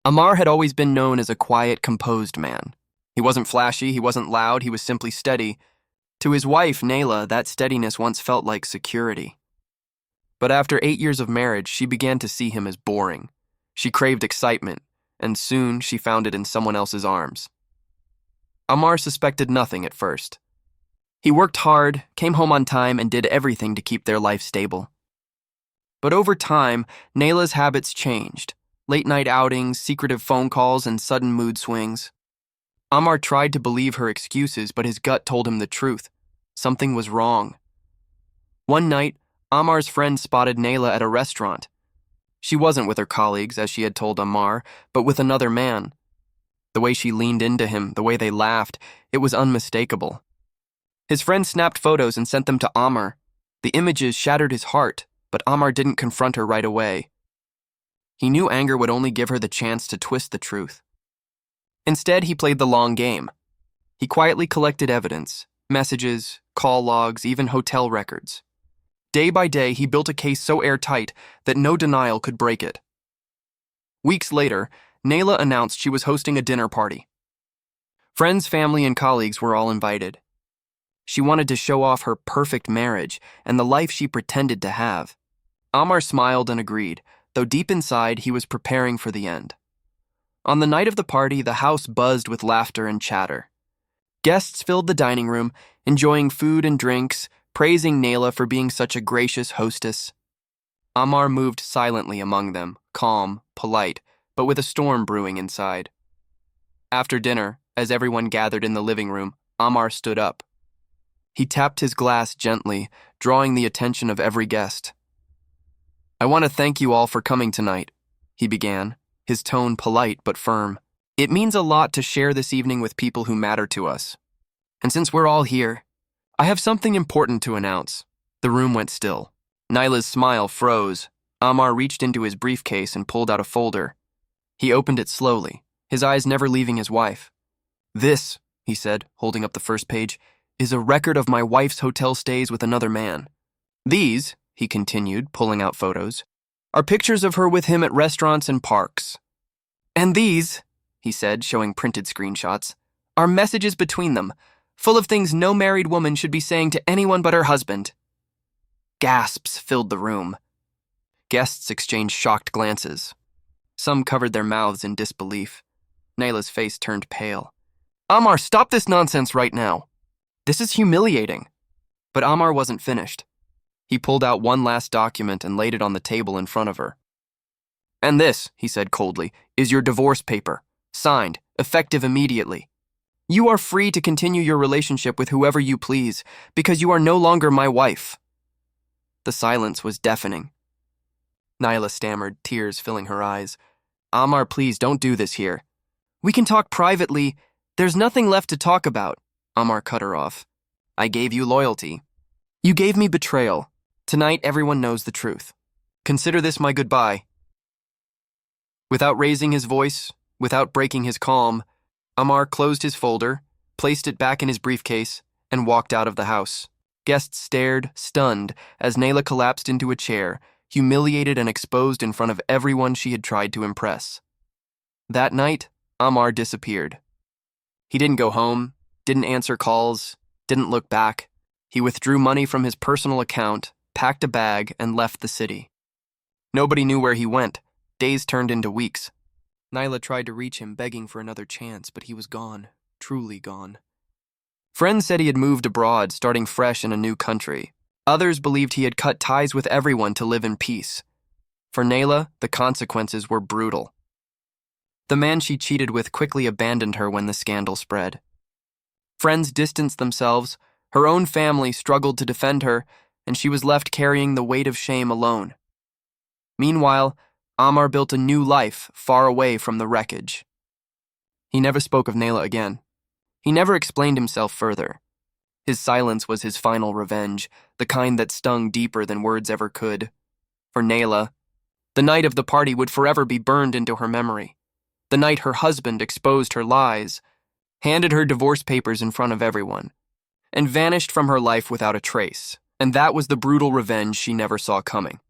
Ammar had always been known as a quiet, composed man. He wasn't flashy, he wasn't loud, he was simply steady. To his wife, Naila, that steadiness once felt like security. But after 8 years of marriage, she began to see him as boring. She craved excitement, and soon she found it in someone else's arms. Ammar suspected nothing at first. He worked hard, came home on time, and did everything to keep their life stable. But over time, Naila's habits changed. Late-night outings, secretive phone calls, and sudden mood swings. Ammar tried to believe her excuses, but his gut told him the truth. Something was wrong. One night, Ammar's friend spotted Naila at a restaurant. She wasn't with her colleagues, as she had told Ammar, but with another man. The way she leaned into him, the way they laughed, it was unmistakable. His friend snapped photos and sent them to Ammar. The images shattered his heart, but Ammar didn't confront her right away. He knew anger would only give her the chance to twist the truth. Instead, he played the long game. He quietly collected evidence, messages, call logs, even hotel records. Day by day, he built a case so airtight that no denial could break it. Weeks later, Naila announced she was hosting a dinner party. Friends, family, and colleagues were all invited. She wanted to show off her perfect marriage and the life she pretended to have. Ammar smiled and agreed, though deep inside he was preparing for the end. On the night of the party, the house buzzed with laughter and chatter. Guests filled the dining room, enjoying food and drinks, praising Naila for being such a gracious hostess. Ammar moved silently among them, calm, polite, but with a storm brewing inside. After dinner, as everyone gathered in the living room, Ammar stood up. He tapped his glass gently, drawing the attention of every guest. "I want to thank you all for coming tonight," he began, his tone polite but firm. "It means a lot to share this evening with people who matter to us. And since we're all here, I have something important to announce." The room went still. Naila's smile froze. Ammar reached into his briefcase and pulled out a folder. He opened it slowly, his eyes never leaving his wife. "This," he said, holding up the first page, "is a record of my wife's hotel stays with another man. These," he continued, pulling out photos, "are pictures of her with him at restaurants and parks. And these," he said, showing printed screenshots, "are messages between them, full of things no married woman should be saying to anyone but her husband." Gasps filled the room. Guests exchanged shocked glances. Some covered their mouths in disbelief. Naila's face turned pale. "Ammar, stop this nonsense right now. This is humiliating." But Ammar wasn't finished. He pulled out one last document and laid it on the table in front of her. "And this," he said coldly, "is your divorce paper, signed, effective immediately. You are free to continue your relationship with whoever you please, because you are no longer my wife." The silence was deafening. Naila stammered, tears filling her eyes. "Ammar, please don't do this here. We can talk privately. There's nothing left to talk about." Ammar cut her off. "I gave you loyalty. You gave me betrayal. Tonight, everyone knows the truth. Consider this my goodbye." Without raising his voice, without breaking his calm, Ammar closed his folder, placed it back in his briefcase, and walked out of the house. Guests stared, stunned, as Naila collapsed into a chair, humiliated and exposed in front of everyone she had tried to impress. That night, Ammar disappeared. He didn't go home, didn't answer calls, didn't look back. He withdrew money from his personal account, packed a bag, and left the city. Nobody knew where he went. Days turned into weeks. Naila tried to reach him, begging for another chance, but he was gone, truly gone. Friends said he had moved abroad, starting fresh in a new country. Others believed he had cut ties with everyone to live in peace. For Naila, the consequences were brutal. The man she cheated with quickly abandoned her when the scandal spread. Friends distanced themselves, her own family struggled to defend her, and she was left carrying the weight of shame alone. Meanwhile, Ammar built a new life far away from the wreckage. He never spoke of Naila again. He never explained himself further. His silence was his final revenge, the kind that stung deeper than words ever could. For Naila, the night of the party would forever be burned into her memory. The night her husband exposed her lies, handed her divorce papers in front of everyone, and vanished from her life without a trace. And that was the brutal revenge she never saw coming.